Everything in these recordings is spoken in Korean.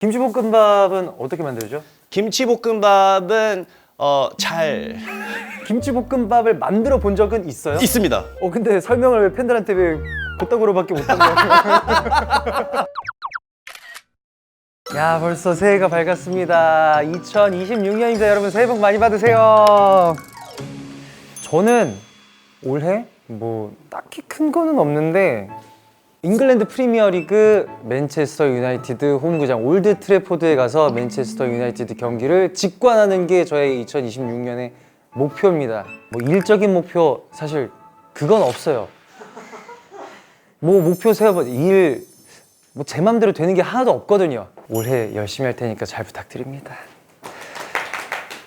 김치볶음밥은 어떻게 만들죠? 김치볶음밥은 김치볶음밥을 만들어 본 적은 있어요? 있습니다. 근데 설명을 팬들한테 왜 그따구로밖에 못한 거야? 야, 벌써 새해가 밝았습니다. 2026년입니다. 여러분 새해 복 많이 받으세요. 저는 올해 뭐 딱히 큰 거는 없는데 잉글랜드 프리미어리그 맨체스터 유나이티드 홈구장 올드 트래포드에 가서 맨체스터 유나이티드 경기를 직관하는 게 저의 2026년의 목표입니다. 뭐 일적인 목표 사실 그건 없어요. 뭐 목표 세워봐 뭐 제 맘대로 되는 게 하나도 없거든요. 올해 열심히 할 테니까 잘 부탁드립니다.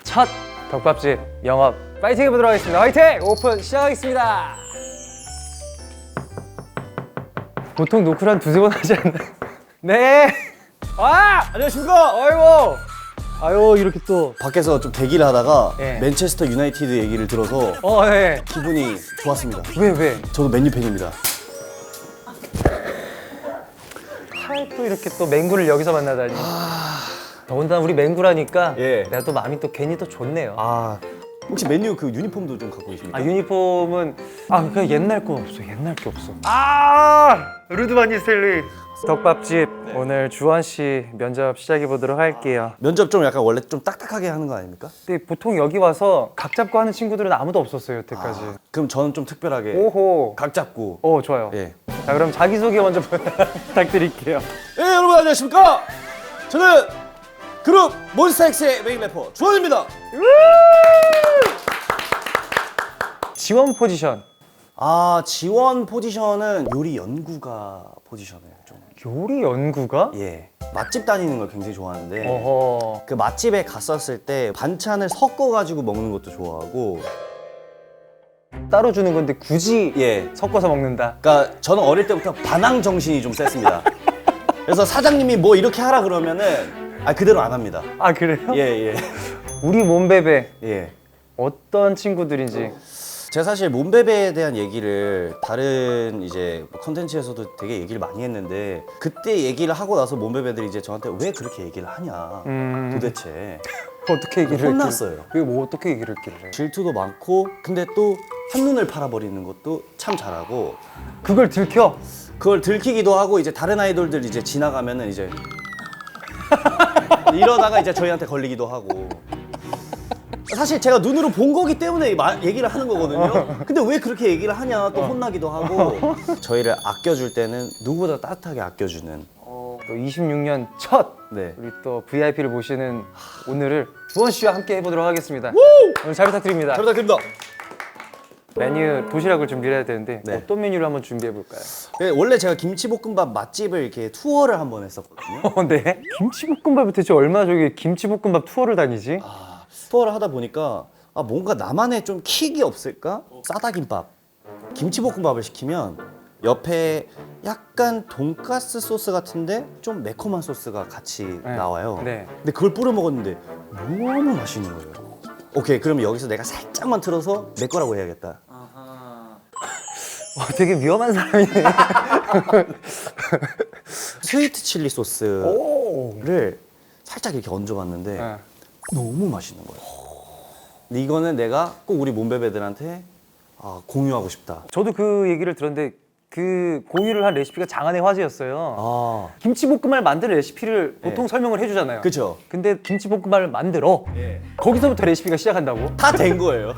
첫 덮밥집 영업 파이팅 해보도록 하겠습니다. 화이팅! 오픈 시작하겠습니다. 보통 노크를 한 두세 번 하지 않나요? 네! 안녕하십니까? 아유 이렇게 또 밖에서 좀 대기를 하다가 예. 맨체스터 유나이티드 얘기를 들어서 네. 기분이 좋았습니다. 왜? 저도 맨유 팬입니다. 또 이렇게 또 맹구를 여기서 만나다니. 더군다나 우리 맹구라니까 예. 내가 또 마음이 또 괜히 또 좋네요. 혹시 맨유 그 유니폼도 좀 갖고 계십니까? 유니폼은 그냥 옛날 거 없어. 옛날 게 없어. 루드 반 니스텔리 덮밥집 오늘 주원 씨 면접 시작해 보도록 할게요. 면접 좀 약간 원래 좀 딱딱하게 하는 거 아닙니까? 근데 보통 여기 와서 각 잡고 하는 친구들은 아무도 없었어요 여태까지. 그럼 저는 좀 특별하게 오호. 각 잡고 좋아요. 예. 자 그럼 자기소개 먼저 부탁드릴게요. 예, 여러분 안녕하십니까? 저는 그룹 몬스타엑스의 메인 래퍼 주원입니다. 지원 포지션. 지원 포지션은 요리 연구가 포지션을 좀 요리 연구가? 예. 맛집 다니는 걸 굉장히 좋아하는데 어허. 그 맛집에 갔었을 때 반찬을 섞어가지고 먹는 것도 좋아하고 따로 주는 건데 굳이 예. 섞어서 먹는다. 그러니까 저는 어릴 때부터 반항 정신이 좀 셌습니다. 그래서 사장님이 뭐 이렇게 하라 그러면은 그대로 안 합니다. 그래요? 예. 우리 몸베베 예. 어떤 친구들인지. 제가 사실 몬베베에 대한 얘기를 다른 이제 컨텐츠에서도 되게 얘기를 많이 했는데 그때 얘기를 하고 나서 몬베베들이 이제 저한테 왜 그렇게 얘기를 하냐 도대체 어떻게 얘기를 혼났어요. 그게 뭐 어떻게 얘기를 했길래? 질투도 많고 근데 또 한눈을 팔아버리는 것도 참 잘하고 그걸 들켜. 그걸 들키기도 하고 이제 다른 아이돌들 이제 지나가면은 이제 이러다가 이제 저희한테 걸리기도 하고 사실 제가 눈으로 본 거기 때문에 얘기를 하는 거거든요. 근데 왜 그렇게 얘기를 하냐 또 혼나기도 하고 저희를 아껴줄 때는 누구보다 따뜻하게 아껴주는 또 26년 첫 네. 우리 또 VIP를 모시는 오늘을 주원 씨와 함께 해보도록 하겠습니다. 오늘 잘 부탁드립니다. 잘 부탁드립니다. 메뉴 도시락을 준비를 해야 되는데 네. 어떤 메뉴를 한번 준비해 볼까요? 원래 제가 김치볶음밥 맛집을 이렇게 투어를 한번 했었거든요. 네. 김치볶음밥이 대체 얼마나 저기 김치볶음밥 투어를 다니지? 투어를 하다 보니까 뭔가 나만의 좀 킥이 없을까? 싸다김밥 김치볶음밥을 시키면 옆에 약간 돈가스 소스 같은데 좀 매콤한 소스가 같이 나와요. 네. 근데 그걸 뿌려 먹었는데 너무 맛있는 거예요. 오케이, 그러면 여기서 내가 살짝만 틀어서 내 거라고 해야겠다. 되게 위험한 사람이네. 스위트 칠리 소스를 살짝 이렇게 얹어봤는데 너무 맛있는 거예요. 근데 이거는 내가 꼭 우리 몬베베들한테 공유하고 싶다. 저도 그 얘기를 들었는데 그 공유를 한 레시피가 장안의 화제였어요. 아, 김치볶음밥을 만드는 레시피를 보통 설명을 해주잖아요. 그쵸. 근데 김치볶음밥을 만들어. 거기서부터 레시피가 시작한다고? 다 된 거예요.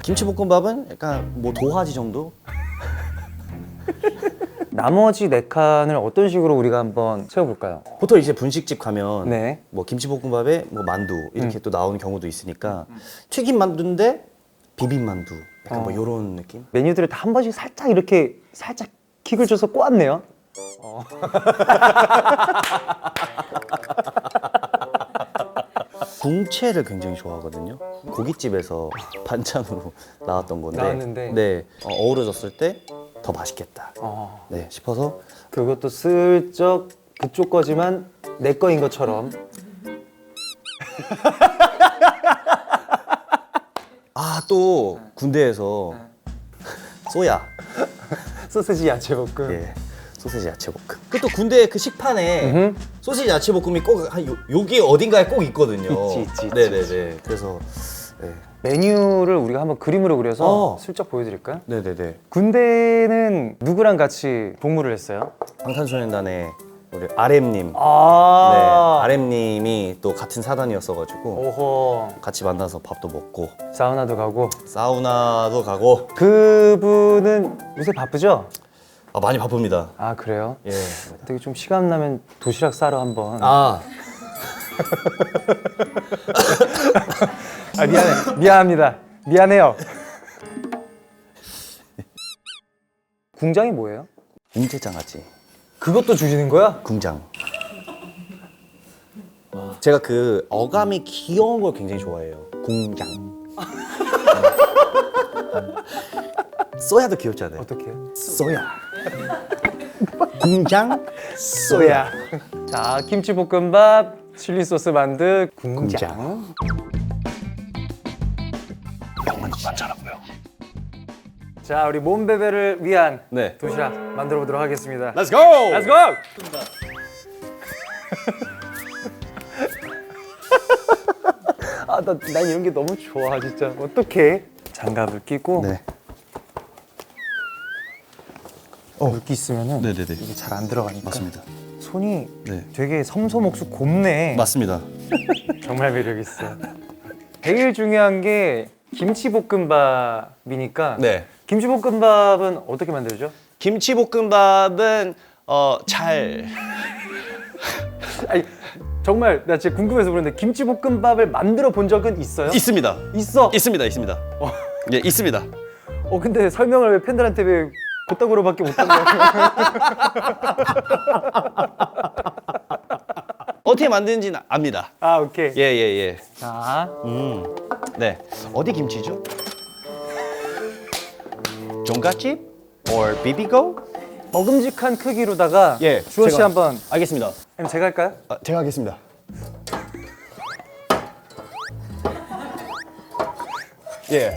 김치볶음밥은 약간 뭐 도화지 정도? 나머지 네 칸을 어떤 식으로 우리가 한번 채워볼까요? 보통 이제 분식집 가면 네. 뭐 김치볶음밥에 뭐 만두 이렇게 또 나오는 경우도 있으니까 튀김 만두인데 비빔 만두 약간 뭐 요런 느낌? 메뉴들을 다 한 번씩 살짝 이렇게 살짝 킥을 줘서 꼬았네요. 궁채를 굉장히 좋아하거든요. 고깃집에서 반찬으로 나왔던 건데 나왔는데. 네, 어우러졌을 때 더 맛있겠다 네, 싶어서 그것도 슬쩍 그쪽 거지만 내 거인 것처럼. 또 군대에서 쏘야 소세지 야채볶음. 예. 소세지 야채볶음. 그 또 군대 그 식판에 음흠. 소세지 야채볶음이 꼭 한 여기 어딘가에 꼭 있거든요. 있지. 네네네. 그래서 네. 메뉴를 우리가 한번 그림으로 그려서 어. 슬쩍 보여드릴까요? 네네네. 군대는 누구랑 같이 복무를 했어요? 방탄소년단의 우리 RM님. 네, 아. RM님이 또 같은 사단이었어가지고 오호. 같이 만나서 밥도 먹고 사우나도 가고. 사우나도 가고. 그분은 요새 바쁘죠? 아, 많이 바쁩니다. 아 그래요? 예. 되게 좀 시간 나면 도시락 싸러 한번. 아, 아 미안합니다. 미안해요. 궁장이 뭐예요? 임재장아찌. 그것도 주시는 거야? 궁장. 제가 그 어감이 귀여운 걸 굉장히 좋아해요. 궁장. 쏘야도 귀엽잖아요. 어떻게 해요? 쏘야. 궁장. 쏘야. 자 김치볶음밥, 칠리 소스 만두, 궁장. 영만 관찰하고요. 자 우리 몸베베를 위한 네. 도시락 만들어 보도록 하겠습니다. Let's go. Let's go! 난 이런 게 너무 좋아 진짜. 어떡해? 장갑을 끼고 네. 이렇게 있으면은 네네네. 이게 잘 안 들어가니까. 맞습니다. 손이 네. 되게 섬소목수 곱네. 맞습니다. 정말 매력 있어. 제일 중요한 게 김치볶음밥이니까. 네. 김치볶음밥은 어떻게 만들죠? 김치볶음밥은 잘 아니 정말 나 진짜 궁금해서 그런데 김치볶음밥을 만들어 본 적은 있어요? 있습니다. 있어. 있습니다. 예, 있습니다. 근데 설명을 왜 팬들한테 왜 그따구로밖에 못한 거야? 어떻게 만드는지는 압니다. 아 오케이. 예. 자 네. 어디 김치죠? 종갓집? or 비비고? 먹음직한 크기로다가 예, 주원 씨 제가- 한번. 알겠습니다. 아니면 제가 할까요? 제가 하겠습니다. 예.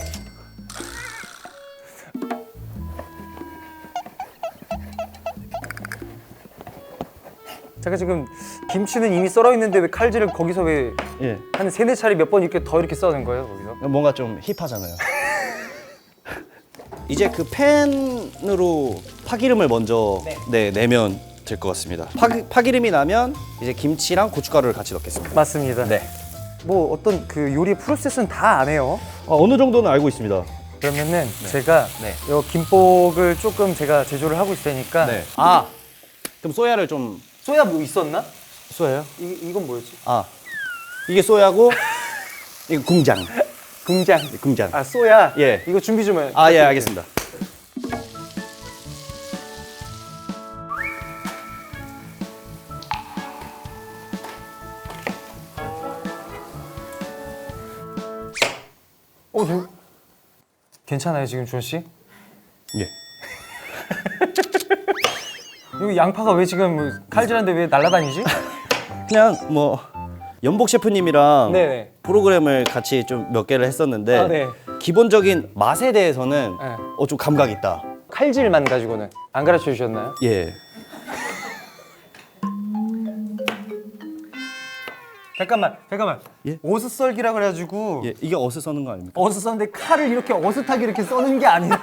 제가 지금 김치는 이미 썰어 있는데 왜 칼질을 거기서 왜 예. 한 세네 차례 몇 번 이렇게 더 이렇게 써는 거예요 거기서? 뭔가 좀 힙하잖아요. 이제 그 팬으로 파기름을 먼저 내면 될 것 같습니다. 파기름이 나면 이제 김치랑 고춧가루를 같이 넣겠습니다. 맞습니다. 네. 뭐 어떤 그 요리 프로세스는 다 안 해요. 어느 정도는 알고 있습니다. 그러면은 제가 네. 요 김복을 조금 제가 제조를 하고 있을 테니까. 네. 아, 그럼 소야를 좀 소야 뭐 있었나? 소야요? 이건 뭐였지? 아, 이게 소야고 이거 궁장. 궁장. 궁장. 아 소야. 예. 이거 준비 좀 해. 아, 예, 알겠습니다. 괜찮아요 지금 주원 씨? 예. 이거 양파가 왜 지금 뭐 칼질하는데 왜 날아다니지? 그냥 뭐 연복 셰프님이랑 네네. 프로그램을 같이 좀 몇 개를 했었는데 아, 네. 기본적인 맛에 대해서는 네. 좀 감각 있다. 칼질만 가지고는 안 가르쳐 주셨나요? 예. 잠깐만. 예? 어슷썰기라 그래가지고 예, 이게 어슷 써는 거 아닙니까? 어슷 썼는데 칼을 이렇게 어슷하게 이렇게 써는 게 아니라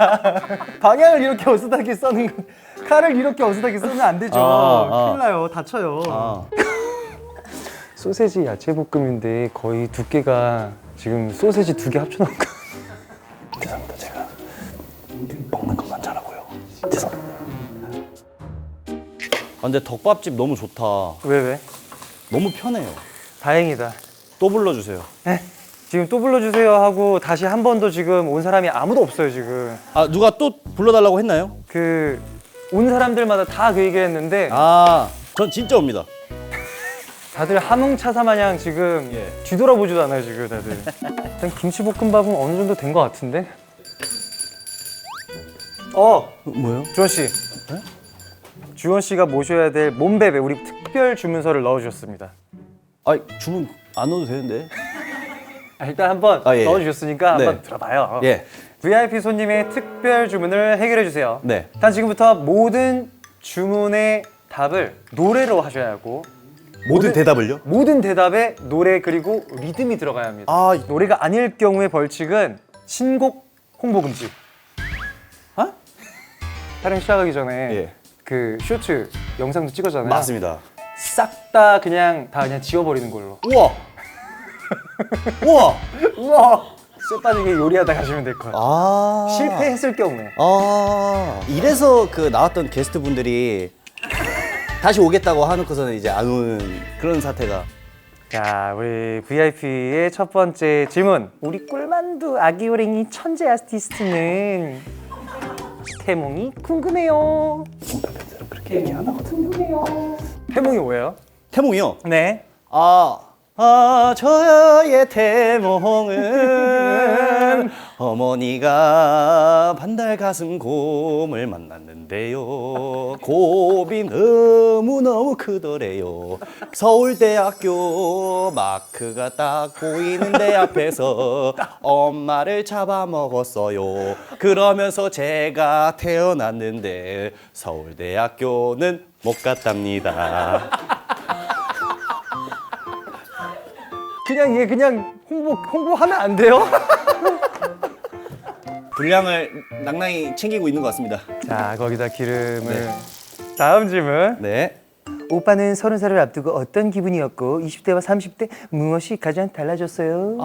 방향을 이렇게 어슷하게 써는 거. 칼을 이렇게 어슷하게 쓰면 안 되죠. 큰일 나요. 다쳐요. 아, 소세지 야채 볶음인데 거의 두께가 지금 소세지 2개 합쳐놓은 거. 죄송합니다. 제가 먹는 것만 잘하고요. 죄송합니다. 근데 덮밥집 너무 좋다. 왜? 너무 편해요. 다행이다. 또 불러주세요. 지금 또 불러주세요 하고 다시 한 번도 지금 온 사람이 아무도 없어요 지금. 아, 누가 또 불러달라고 했나요? 온 사람들마다 다 그 얘기를 했는데 아, 전 진짜 옵니다. 다들 함흥차사 마냥 지금 예. 뒤돌아보지도 않아요 지금 다들. 일단 김치볶음밥은 어느 정도 된 것 같은데. 뭐요? 주원 씨. 주원 씨가 모셔야 될 몸베베 우리 특별 주문서를 넣어주셨습니다. 아, 주문 안 넣어도 되는데. 일단 한번 아, 예. 넣어주셨으니까 네. 한번 들어봐요. 예. VIP 손님의 특별 주문을 해결해 주세요. 네. 일단 지금부터 모든 주문의 답을 노래로 하셔야 하고 모든 대답을요? 모든 대답에 노래 그리고 리듬이 들어가야 합니다. 아, 노래가 아닐 경우의 벌칙은 신곡 홍보 금지. 어? 촬영 시작하기 전에 예. 그 쇼츠 영상도 찍었잖아요. 맞습니다. 싹 다 그냥 지워버리는 걸로. 우와. 우와. 우와. 쇠 빠지게 요리하다 가시면 될 것 같아요. 아. 실패했을 경우에. 아. 이래서 그 나왔던 게스트 분들이 다시 오겠다고 하놓고서는 이제 안 오는 그런 사태가. 자, 우리 VIP의 첫 번째 질문. 우리 꿀만두 아기호랭이 천재 아티스트는 태몽이 궁금해요. 그렇게 얘기 안 하거든요. 궁금해요. 태몽이 뭐예요? 태몽이요? 네. 저의 태몽은 어머니가 반달 가슴 곰을 만났는데요. 곰이 너무너무 크더래요. 서울대학교 마크가 딱 보이는데 앞에서 엄마를 잡아먹었어요. 그러면서 제가 태어났는데 서울대학교는 못 갔답니다. 그냥 얘 그냥 홍보하면 안 돼요? 분량을 낭낭히 챙기고 있는 것 같습니다. 자, 거기다 기름을. 다음 질문. 네. 오빠는 30살을 앞두고 어떤 기분이었고 20대와 30대 무엇이 가장 달라졌어요?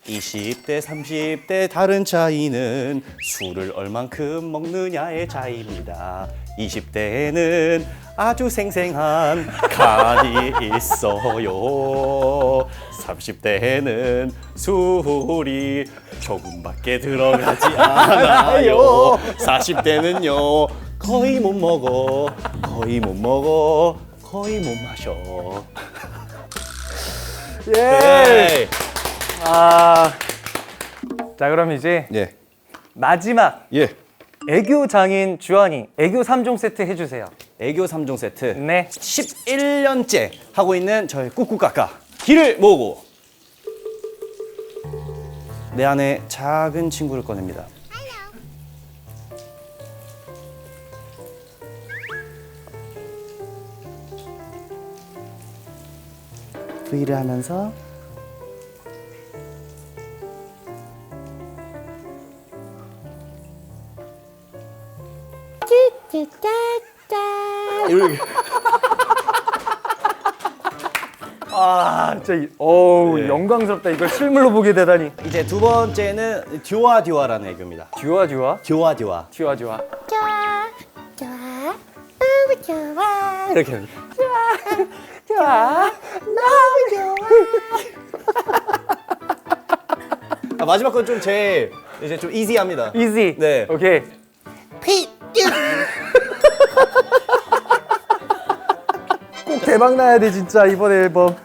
20대, 30대 다른 차이는 술을 얼만큼 먹느냐의 차이입니다. 20대에는 아주 생생한 간이 있어요. 30대에는 술이 조금밖에 들어가지 않아요. 40대는요 거의 못 먹어, 거의 못 먹어, 거의 못 마셔. 예. 네. 자, 그럼 이제 예. 마지막 예. 애교 장인 주한이 애교 3종 세트 해주세요. 애교 3종 세트. 네. 11년째 하고 있는 저의 꾹꾹까까 길을 모으고 내 안에 작은 친구를 꺼냅니다. V를 하면서 이렇게. 진짜 어우 네. 영광스럽다. 이걸 실물로 보게 되다니. 이제 두 번째는 듀아듀아라는 애교입니다. 듀아듀아. 듀아듀아 듀아듀아. 좋아, 좋아, 너무 좋아. 이렇게 합니다. 좋아. 너무 좋아. 마지막 건 좀 제일 이제 좀 이지합니다. 이지. 네. 오케이. 꼭 대박 나야 돼 진짜 이번 앨범.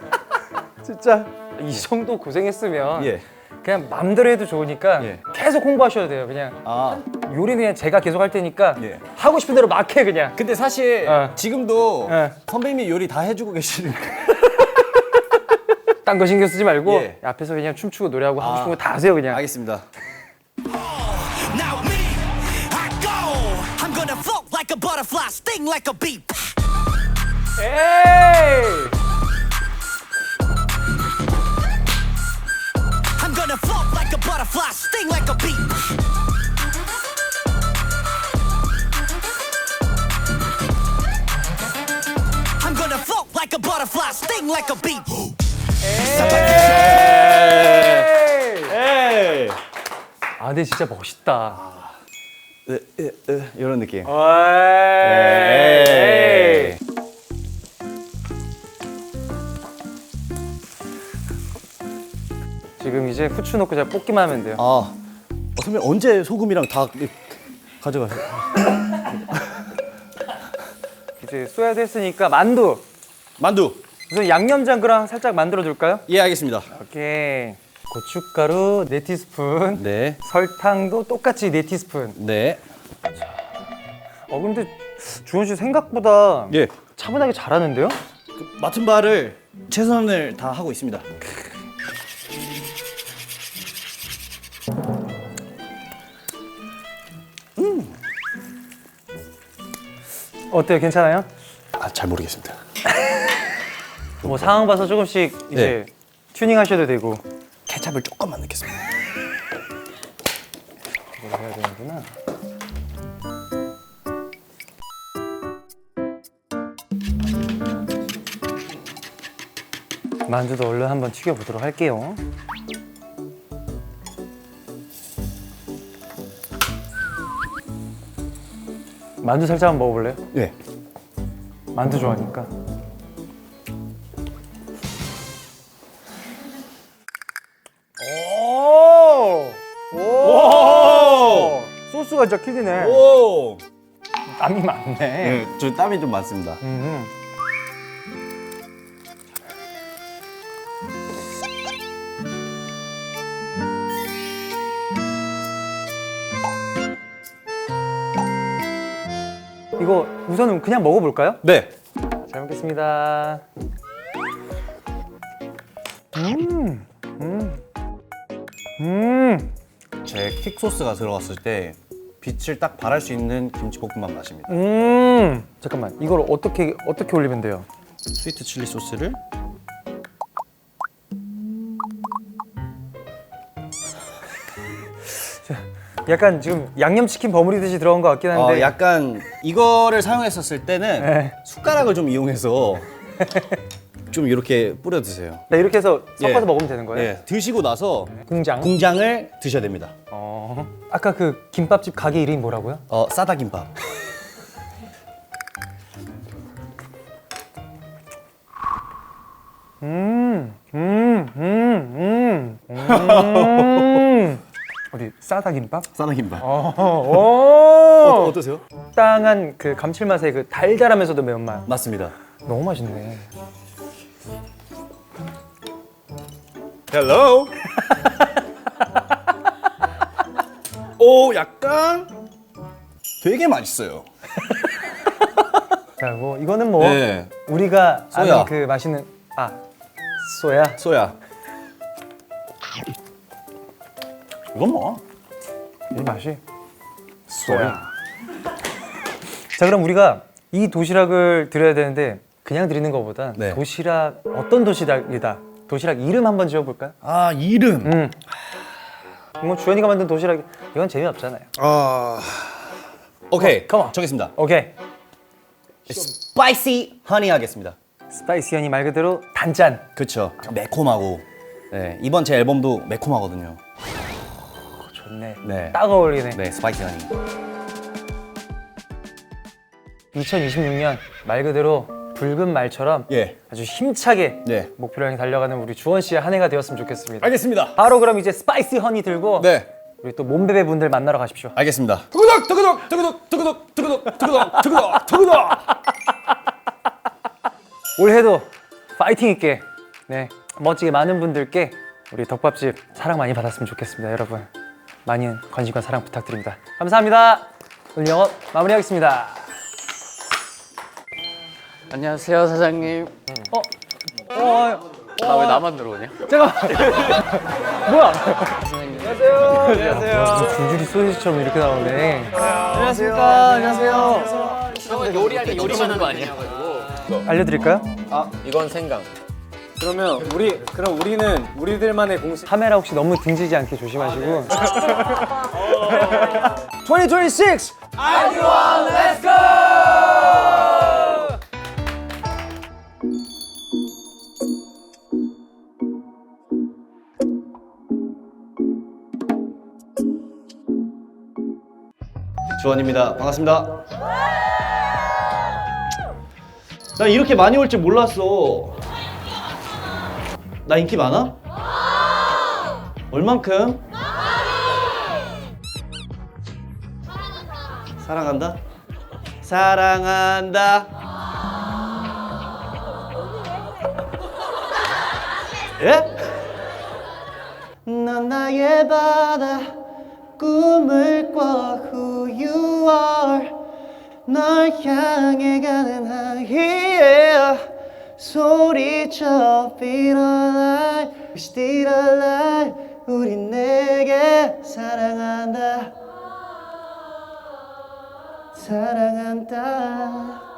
진짜 이 정도 고생했으면 예. 그냥 맘대로 해도 좋으니까 예. 계속 홍보하셔도 돼요. 그냥 아 요리는 그냥 제가 계속 할 테니까 예. 하고 싶은 대로 막 해 그냥. 근데 사실 지금도 선배님이 요리 다 해주고 계시니까. 딴 거 신경 쓰지 말고 예. 앞에서 그냥 춤추고 노래하고 하고 싶은 거 다 하세요 그냥. 알겠습니다. Now me, I go. I'm gonna float like a butterfly, sting like a bee. 에이! I'm gonna float like a butterfly, sting like a bee. I'm gonna float like a butterfly, sting like a bee. 에이. 아 근데 진짜 멋있다. 이런 느낌. 에이. 지금 이제 후추 넣고 그냥 볶기만 하면 돼요. 선배님 언제 소금이랑 다 가져가세요? 이제 쏘야도 했으니까 만두. 만두. 우선 양념장그랑 살짝 만들어 줄까요? 예, 알겠습니다. 오케이. 고춧가루 4티스푼. 네. 설탕도 똑같이 4티스푼. 네. 근데 주원 씨 생각보다 예. 차분하게 잘하는데요? 맡은 바를 최선을 다 하고 있습니다. 어때요? 괜찮아요? 아, 잘 모르겠습니다. 뭐 상황 봐서 조금씩 이제 튜닝 하셔도 되고. 케찹을 조금만 넣겠습니다. 이걸 해야 되는구나. 만두도 얼른 한번 튀겨보도록 할게요. 만두 살짝 한번 먹어볼래요? 네. 만두 좋아하니까. 오! 소스가 진짜 킥이네. 오! 땀이 많네. 네, 저 땀이 좀 많습니다. 이거 우선은 그냥 먹어볼까요? 네. 잘 먹겠습니다. 제 킥 소스가 들어갔을 때 빛을 딱 발할 수 있는 김치볶음밥 맛입니다. 잠깐만, 이걸 어떻게 올리면 돼요? 스위트 칠리 소스를 약간 지금 양념치킨 버무리듯이 들어간 것 같긴 한데. 약간 이거를 사용했었을 때는 네. 숟가락을 좀 이용해서 좀 이렇게 뿌려 드세요. 네, 이렇게 해서 섞어서 예. 먹으면 되는 거예요? 네, 드시고 나서 공장. 공장을 드셔야 됩니다. 아까 그 김밥집 가게 이름이 뭐라고요? 싸다 김밥. 어디 싸다 김밥? 싸다 김밥. 오! 어떠세요? 적당한 그 감칠맛의 그 달달하면서도 매운맛. 맞습니다. 너무 맛있네. 헬로. 오, 약간 되게 맛있어요. 자, 뭐 이거는 뭐 네. 우리가 소야. 아는 그 맛있는 소야. 소야. 이건 뭐? 이 맛이 소야. 자, 그럼 우리가 이 도시락을 드려야 되는데 그냥 드리는 것보다 네. 도시락 어떤 도시락이다. 도시락 이름 한번 지어볼까요? 아, 이름. 뭐 주현이가 만든 도시락 이건 재미없잖아요. 오케이, come on. 정했습니다. 오케이. 스파이시 허니 하겠습니다. 스파이시하니 말 그대로 단짠. 그쵸. 매콤하고. 네, 이번 제 앨범도 매콤하거든요. 좋네. 네. 딱 어울리네. 네, 스파이시 허니. 2026년 말 그대로 붉은 말처럼 예. 아주 힘차게 네. 목표를 향해 달려가는 우리 주원 씨의 한 해가 되었으면 좋겠습니다. 알겠습니다. 바로 그럼 이제 스파이시 허니 들고 네, 우리 또 몸베베 분들 만나러 가십시오. 알겠습니다. 두구덕, 두구덕, 두구덕, 두구덕, 두구덕, 두구덕, 두구덕, 두구덕. 올해도 파이팅 있게 멋지게 많은 분들께 우리 덮밥집 사랑 많이 받았으면 좋겠습니다. 여러분 많은 관심과 사랑 부탁드립니다. 감사합니다. 오늘 영업 마무리하겠습니다. 안녕하세요 사장님. 나 왜 나만 들어오냐? 뭐야? 안녕하세요. 줄줄이 소시지처럼 이렇게 나오네. 안녕하십니까. 안녕하세요. 형은 요리할 때 요리만 하는 거 아니야? 알려드릴까요? 이건 생강. 그럼 우리는 우리들만의 공식. 카메라 혹시 너무 등지지 않게 조심하시고. 2026 주원입니다. 반갑습니다. 나 이렇게 많이 올 줄 몰랐어. 나 인기 많아? 얼만큼? 사랑한다? 사랑한다. 예? 넌 나의 바다 꿈을 꿔 who you are 널 향해 가는 항해에 소리쳐 Feel alive, still alive 우린 내게 사랑한다 사랑한다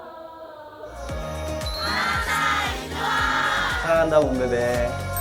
사랑한다 봄베베.